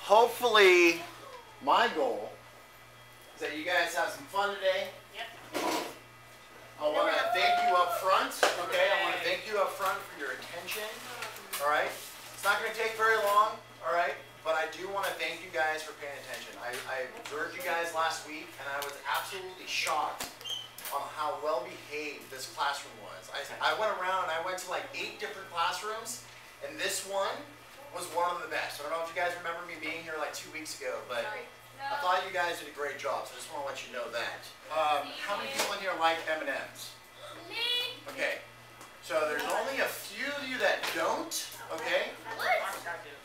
hopefully, my goal is that you guys have some fun today. Yep. I want to thank you up front, okay? I want to thank you up front for your attention, all right? It's not going to take very long, all right? But I do want to thank you guys for paying attention. I observed you guys last week, and I was absolutely shocked on how well behaved this classroom was. I went around and I went to like 8 different classrooms, and this one was one of the best. I don't know if you guys remember me being here like 2 weeks ago, but I thought you guys did a great job, so I just want to let you know that. How many people in here like M&Ms? Me. Okay, so there's only a few of you that don't, okay?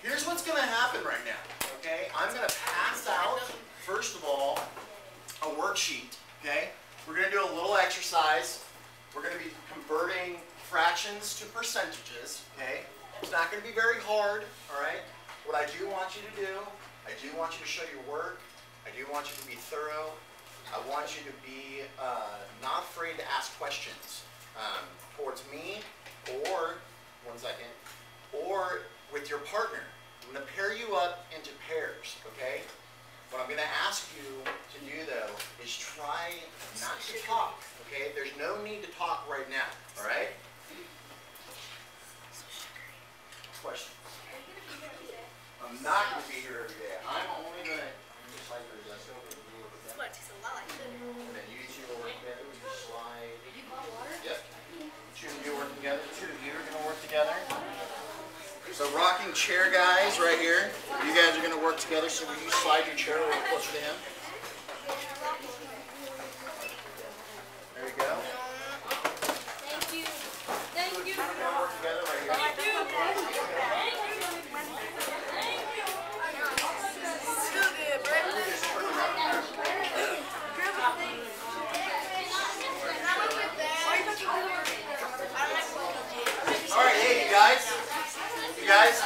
Here's what's going to happen right now, okay? I'm going to pass out, first of all, a worksheet, okay? We're going to do a little exercise. We're going to be converting fractions to percentages, okay? It's not going to be very hard, all right? What I do want you to do, I do want you to show your work. I do want you to be thorough. I want you to be not afraid to ask questions towards me or, one second, or with your partner. I'm going to pair you up into pairs, okay? What I'm going to ask you to do, though, is try not to talk, okay? There's no need to talk right now, all right? Questions? I'm not going to be here every day. I'm only going to slide your desk over and do it with them. And then you two will work together. We just slide. Yep. Two of you work together. Two of you are going to work together. So rocking chair guys right here. You guys are going to work together. So will you slide your chair a little closer to him? There you go. Thank you. Thank you. We're going to work together right here. Thank you. All right, hey, you guys,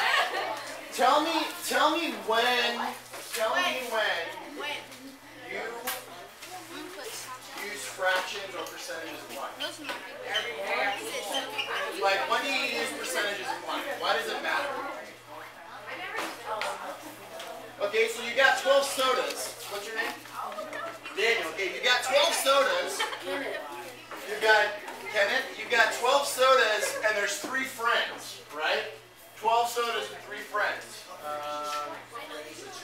tell me when you use fractions or percentages in life. Like, when do you use percentages in life? Why does it matter? Okay, so you got 12 sodas. What's your name? Daniel. Okay, you got 12 sodas. You got Kenneth. You got 12 sodas, and there's 3 friends, right? 12 sodas and 3 friends. So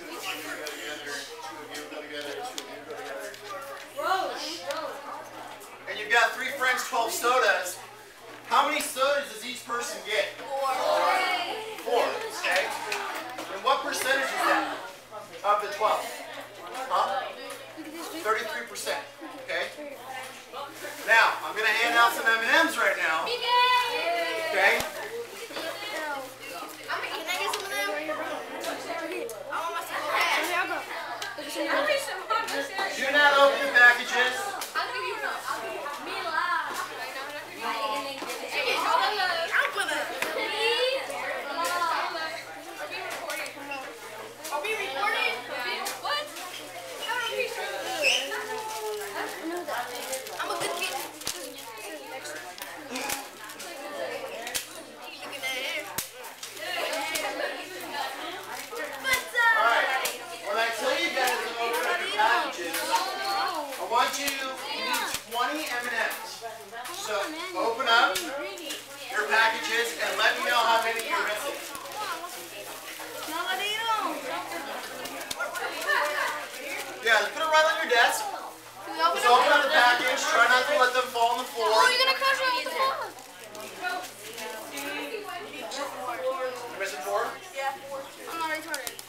2 of you go together, 2 of you go together, 2 of you go together. And you've got 3 friends, 12 sodas. How many sodas does each person get? 4. Okay. And what percentage is that of the 12? Huh? 33%. Okay. Now I'm going to hand out some M&Ms right now. Okay. Do not open the packages. You need 20 M&Ms. So open up your packages and let me know how many you're missing. Yeah, put it right on your desk. Just open up the package. Try not to let them fall on the floor. Oh, you're gonna crush it on the floor. You're missing 4? Yeah. I'm not retarded.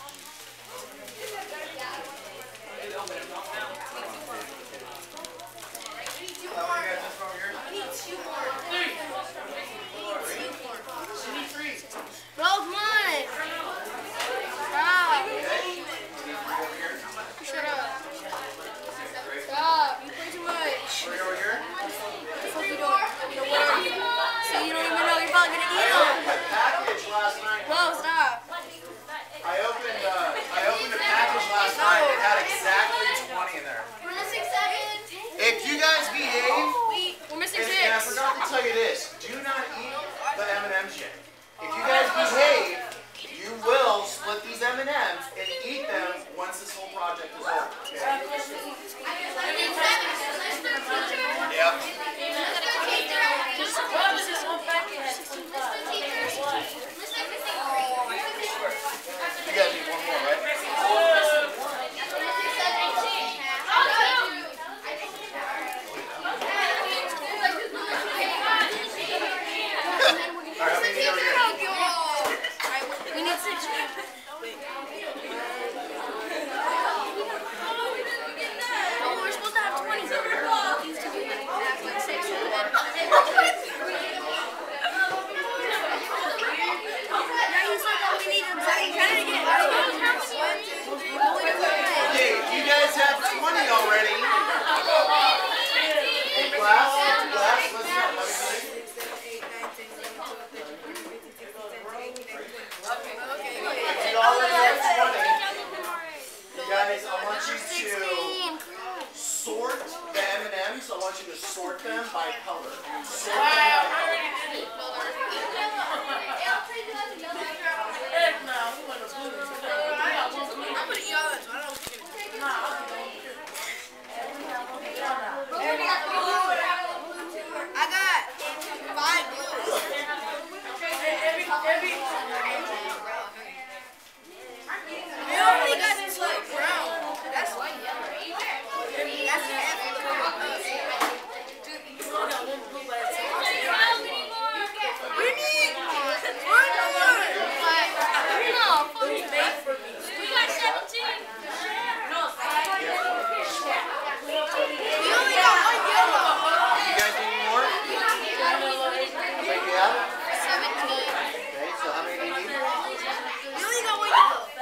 Bro, come on! Stop! Shut up. Stop, you play too much. Over here? What are you doing? and eat them once this whole project is over. Okay? Yep. You guys need one more, right? Alright, how many need over here? We need 6. Oh, we're supposed to have 20. Have like 6. Okay, you guys have 20 already. Hey, class, listen up. You already have 20. You guys, I want you to sort the M&Ms. I want you to sort them by color. Sort them by color. I'm gonna eat all this. I don't know I got 5 blues. We only got 2 brown. That's white. That's half of the we need 1 more. We got 17. We only got 1 yellow. You guys need any more? Like, yeah? 17. Okay, so how many do you need? We only got 1 yellow.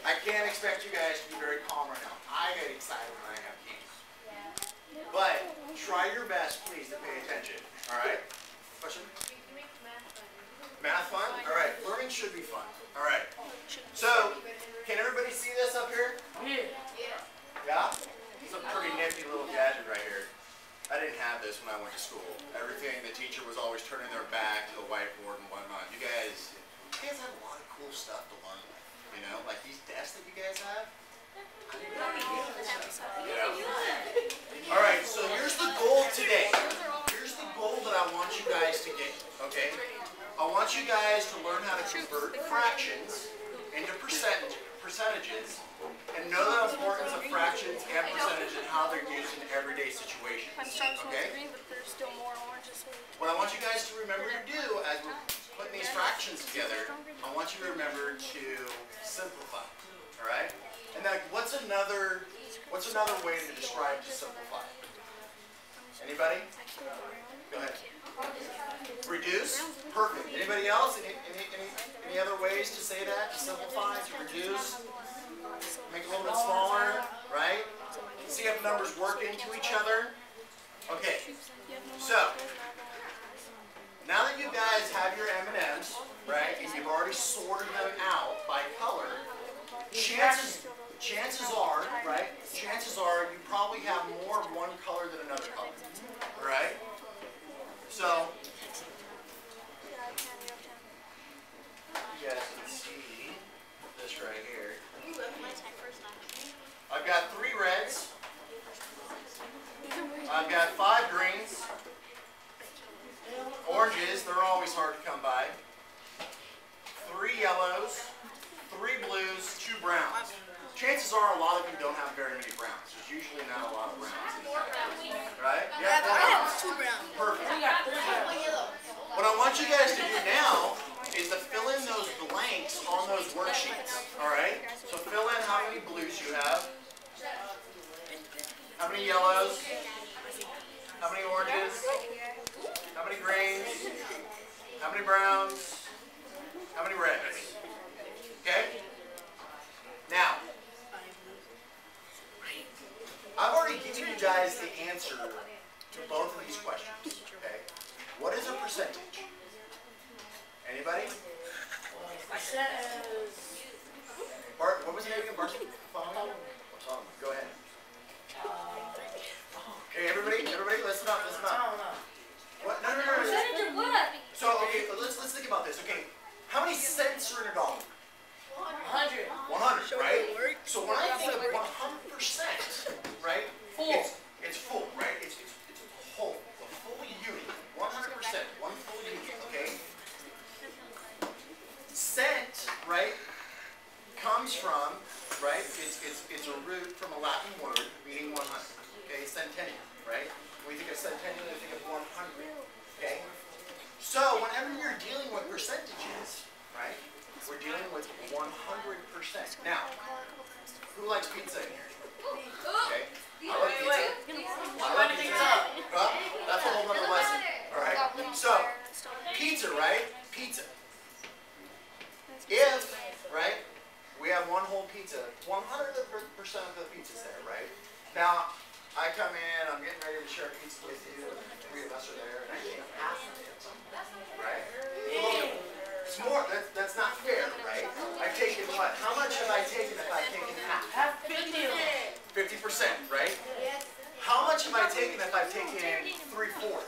I can't expect you guys to be very calm right now. I get excited when I have games. But try your best, please, to pay attention. All right? Question? Math fun? All right. Learning should be fun. All right. So, can everybody see this up here? Yeah? It's a pretty nifty little gadget right here. I didn't have this when I went to school. Everything, the teacher was always turning their back to the whiteboard and whatnot. You guys have a lot of cool stuff to learn with. You know, like these desks that you guys have. All right, so here's the goal today. Here's the goal that I want you guys to get, okay? I want you guys to learn how to convert fractions into percentages and know the importance of fractions and percentages and how they're used in everyday situations, okay? What I want you guys to remember to do as we're putting these fractions together, I want you to remember to simplify, all right? And then what's another way to describe to simplify? Anybody? Go ahead. Reduce? Perfect. Anybody else? Any other ways to say that? To simplify, to reduce? Make it a little bit smaller, right? See if numbers work into each other. Okay. So, now that you guys have your M&Ms, right, and you've already sorted them out by color, chances are, right, you probably have more of one color than another color, right? So, you guys can see this right here. I've got 3 reds. I've got 5 greens. Oranges, they're always hard to come by. 3 yellows, 3 blues, 2 browns. chances are a lot of you don't have very many browns. There's usually not a lot of browns in the right? Yeah, I have 2 browns. Perfect. What I want you guys to do now is to fill in those blanks on those worksheets. All right? So fill in how many blues you have, how many yellows, how many oranges, how many greens, how many browns, how many reds. Okay? Now, I've already given you guys the answer to both of these questions. Okay? What is a percentage? Anybody? Bart, what was the name again? Bart? Go ahead. Okay, everybody, listen up. What? No. Percentage of what? So, okay, let's think about this. Okay, how many cents are in a dollar? 100. 100, right? So when I think of 100%, right? Full. It's full, right? It's whole, a full unit, 100%, one full unit. Okay. Cent, right? Comes from, right? It's a root from a Latin word meaning 100. Okay, centennial, right? When you think of centennial, you think of 100. Okay. So whenever you're dealing with percentages, right? We're dealing with 100%. Now, who likes pizza in here? Okay. I love pizza. Well, that's a whole other lesson. All right. So, pizza, right? Pizza. If, right, we have one whole pizza, 100% of the pizza's there, right? Now, I come in, I'm getting ready to share pizza with you, and 3 of us are there, and I take half of it, right? It's more, that's not fair, right? I've taken what? How much have I taken if I've taken half? 50%, right? How much have I taken if I've taken 3/4?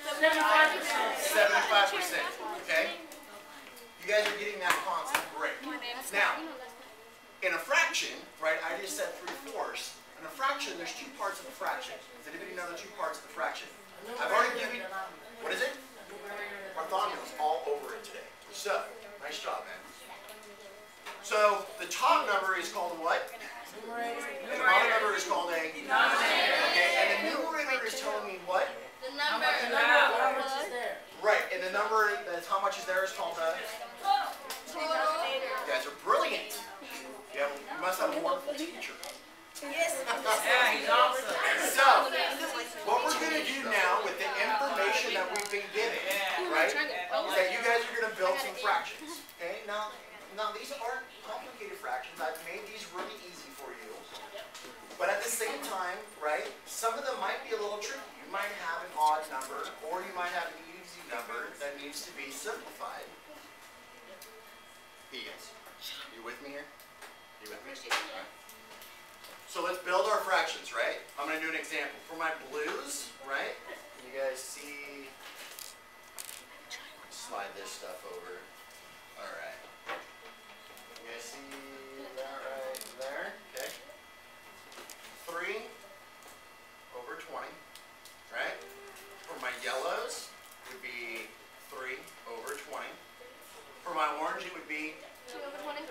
75%, okay? You guys are getting that concept, great. Now, in a fraction, right, I just said 3/4. In a fraction, there's 2 parts of a fraction. Does anybody know the 2 parts of the fraction? I've already given you, what is it? Orthogonals all over it today. So, nice job, man. So, the top number is called a what? And the bottom number is called a denominator. Okay, and the numerator is telling me what? The number. Right, and the number that's how much is there is called the Total. You guys are brilliant. You must have a wonderful teacher. Yes. Yeah, he's awesome. So, what we're going to do now with the information that we've been given, right, is that you guys are going to build some fractions. Okay, now these aren't complicated fractions. I've made these really easy for you. But at the same time, right, some of them might be a little tricky. You might have an odd number, or you might have an easy number that needs to be simplified. Hey guys, you with me here? You with me? Right. So let's build our fractions, right? I'm going to do an example. For my blues, right, you guys see, slide this stuff over. All right. You guys see that right there? Okay. 3/20, right? For my yellows, it would be 3/20. For my orange, it would be 2/20.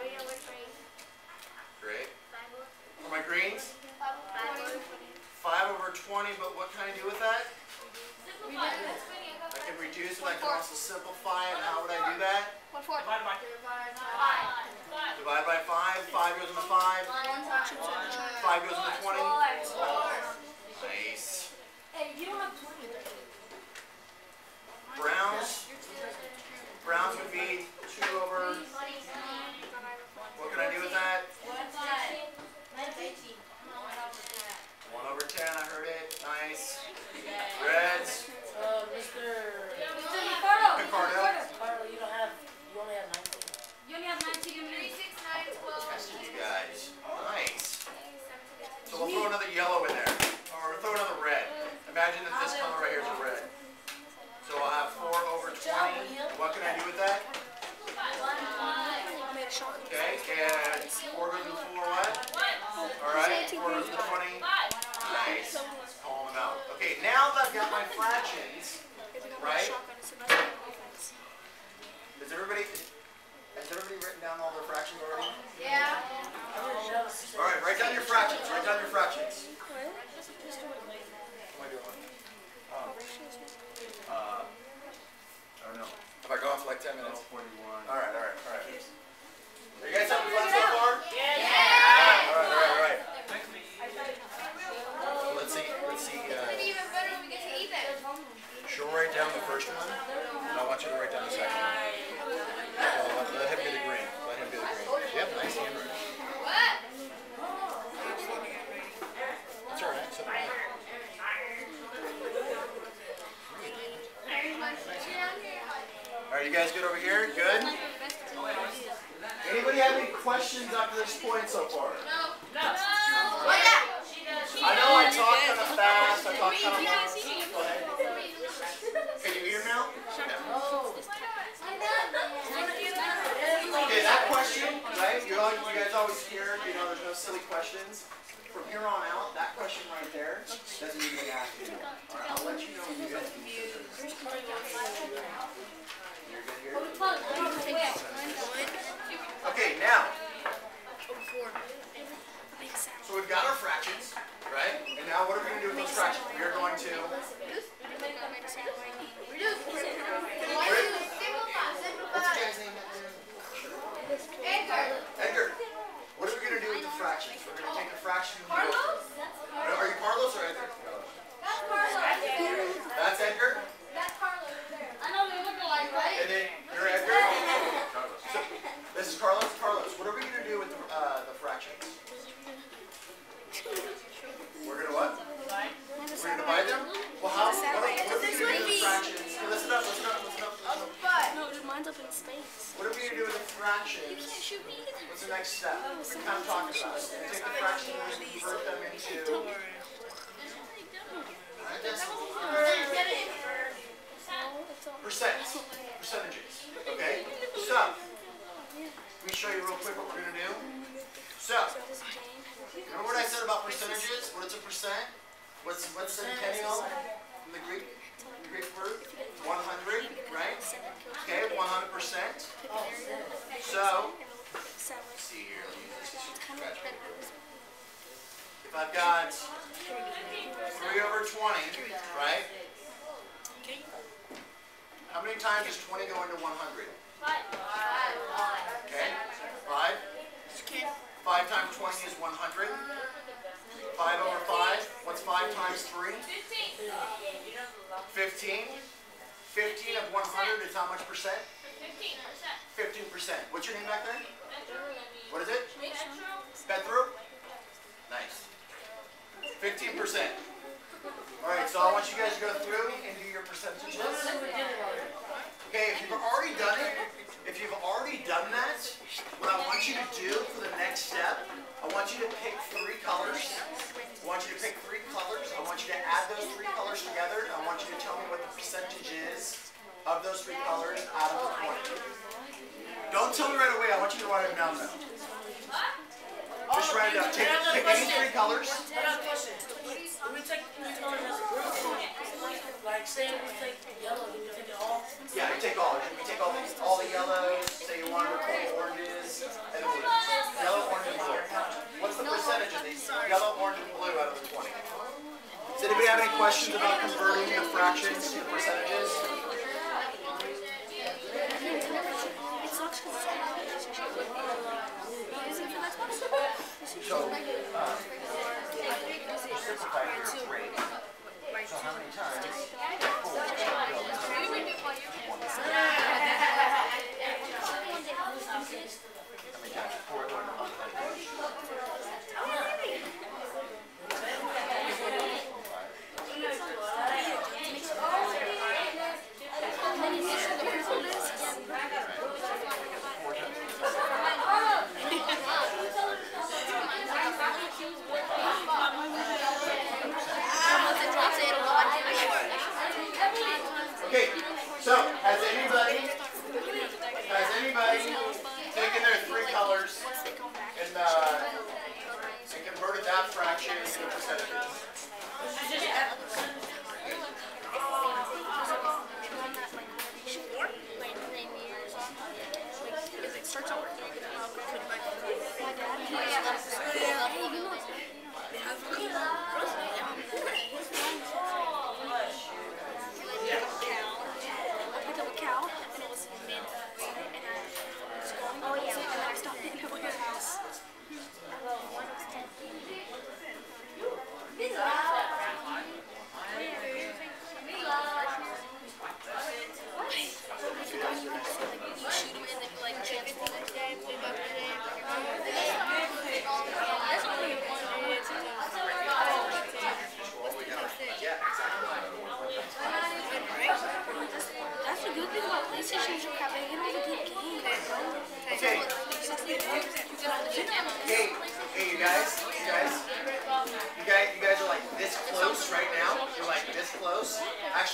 great. For my greens, 5/20, but what can I do with that? Simplify. I can reduce it, I can also simplify it. How would I do that? 1/4. Divide by 5. 5 goes into 5. 5 goes into 20. Nice. Hey, you don't have 20. Browns would be 2/. What can I do with that? 1/10. I heard it. Nice. Reds. Mr. Piccardo. You only have 19. You only have 19. 3, 6, 9, 12. Tested you guys. Nice. So we'll throw another yellow in there. Or throw another red. Imagine that this color right here is a red. So I'll have 4/20. What can I do with that? Okay, and 4 goes into 4 what? Alright, 4 goes into 20. Nice. Calling them out. Okay, now that I've got my fractions, right? Does everybody, Has everybody written down all their fractions already? Yeah. All right, write down your fractions. Write down your fractions. What am I doing? I don't know. Have I gone for like 10 minutes? 41. All right. Are you guys having fun so far? Yeah. All right. Let's see. Even better when we get to eat them. She'll write down the first one, and I want you to write down the second one. Well, let him be the green. You have nice handwriting. What? That's all right. So all right, you guys good over here? Good? Anybody have any questions up to this point so far? No. I know I talk kind of fast. I talk kind of long. Go ahead. Can you hear now? Okay, that question, right? You guys always hear, there's no silly questions. From here on out, that question right there doesn't even get asked anymore. All right, I'll let you know when you guys can use it. You're good here? Okay, now. So we've got our fractions, right? And now what are we going to do with those fractions? We are going to... What's your guy's name? Edgar. What are we going to do with the fractions? We're going to take the fraction... Carlos? Are you Carlos or Edgar? That's Carlos. That's Edgar? That's Carlos there. I know they look alike, right? And then you're Edgar? So, this is Carlos. Carlos, what are we going to do with the fractions? We're going to what? We're going to divide them? Well, what are we going to do with the fractions? Hey, listen up. No, mine's up in space. What are we going to do with the fractions? You can't shoot me either. What's the next step? We kind of talked about it. We take the fractions and convert them into... Percentages. Okay? So, let me show you real quick what we're going to do. So, remember what I said about percentages? What is a percent? What's centennial in the Greek word? 100, right? Okay, 100%. So, let's see here. Let me use this scratch paper. If I've got 3 over 20, right? How many times does 20 go into 100? 5. Okay, 5. 5 times 20 is 100. 5 over 5. What's 5 times 3? 15. 15 of 100 is how much percent? 15%. What's your name back there? What is it? Petro. Nice. 15%. Alright, so I want you guys to go through and do your percentages. Okay, if you've already done that, what I want you to do for the next step, I want you to pick 3 colors. I want you to add those 3 colors together, and I want you to tell me what the percentage is of those 3 colors out of the 20. Don't tell me right away, I want you to write them down now. Just write it down. Pick any 3 colors. I got a question. When we take 3 colors as a group, like say we take yellow, do we take it all? Yeah, you take all. You take all the yellows. Say you want to replace oranges and the blues. Yellow, orange, and blue. What's the percentage of these? Yellow, orange, and blue out of the 20. Does anybody have any questions about converting the fractions to percentages? So, simplify your rate. So how many times? Okay, so has anybody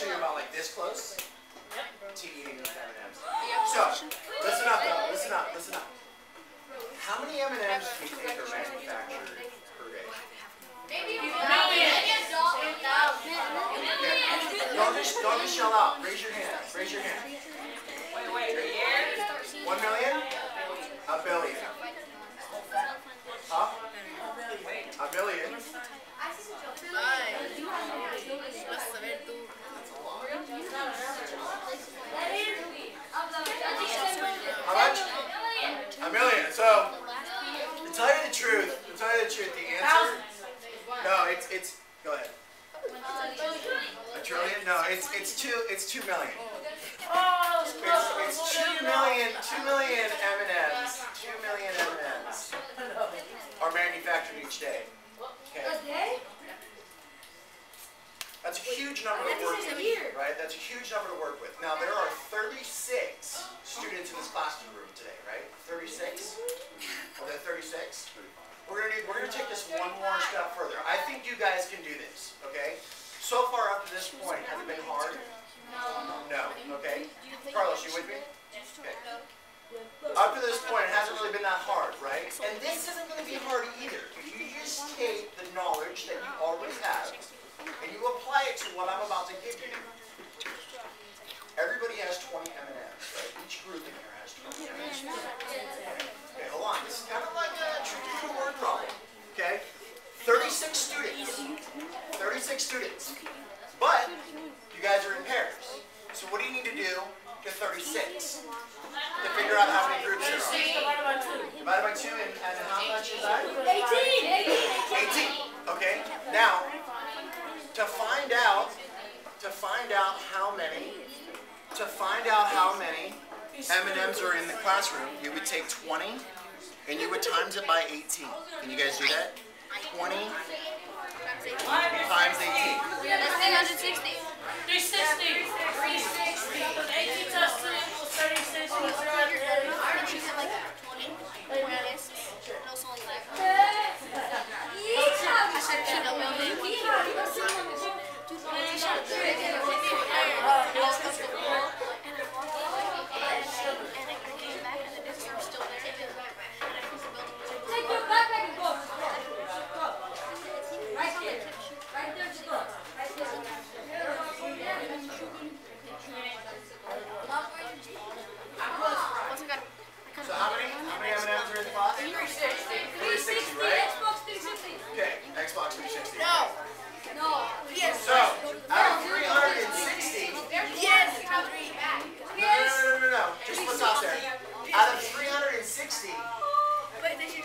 actually about like this close to eating these M&Ms. So, listen up though, listen up, listen up. How many M&Ms do you think are manufactured per day? Don't just yell out. Raise your hand. Raise your hand. 1 million? A billion. Huh? A million? How much? A million. So, to tell you the truth, the answer. No, it's. Go ahead. A trillion? No, it's 2 million. It's 2 million M&Ms. 2 million M&Ms are manufactured each day. Okay. That's a huge number to work with, right? That's a huge number to work with. Now there are 36 students in this classroom today, right? 36. Are there 36? We're gonna take this one more step further. I think you guys can do this, okay? So far up to this point, has it been hard? No. Okay. Carlos, you with me? Okay. Up to this point, it hasn't really been that hard, right? And this isn't going to be hard either. If you just take the knowledge that you already have and you apply it to what I'm about to give you. Everybody has 20 M&Ms, right? Each group in here has 20 M&Ms. Okay, hold on. This is kind of like a tricky little word problem. Okay? 36 students. 36 students. But you guys are in pairs. So what do you need to do to 36? To figure out how many groups there are. Divided by 2, and how much is that? 18. 18. Okay. Now, to find out how many M&Ms are in the classroom, you would take 20 and you would times it by 18. Can you guys do that? 20 times 18. That's 360. 360. 18 plus 2 equals 36. So how many M&Ms are in the class? 360, right? Okay, Xbox 360. No. So, out of 360, no. Just what's out there. Out of 360,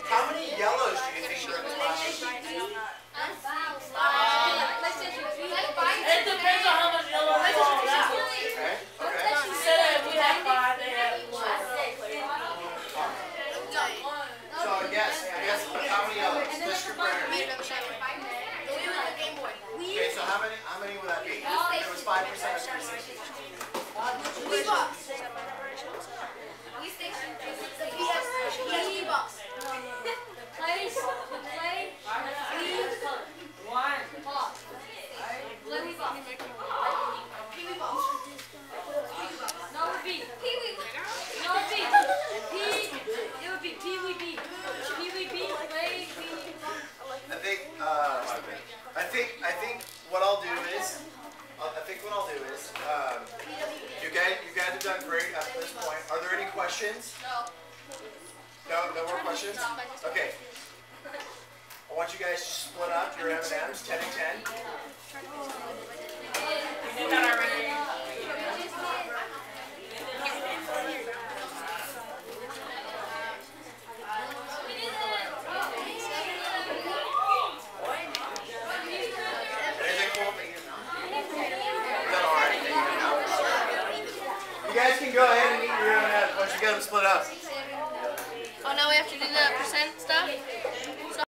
how many yellows do you think are in the class? It depends on how much yellow we all have. Okay. She said that if we had 5, they had 1. So I guess how many yellows? This group right here. Okay, so how many would that be? It was 5% of 360. I think what I'll do is, you guys have done great up to this point. Are there any questions? No more questions? Okay. I want you guys to split up your M&Ms, 10 and 10. You guys can go ahead and eat your M&Ms once you get them split up. Oh, now we have to do the percent stuff?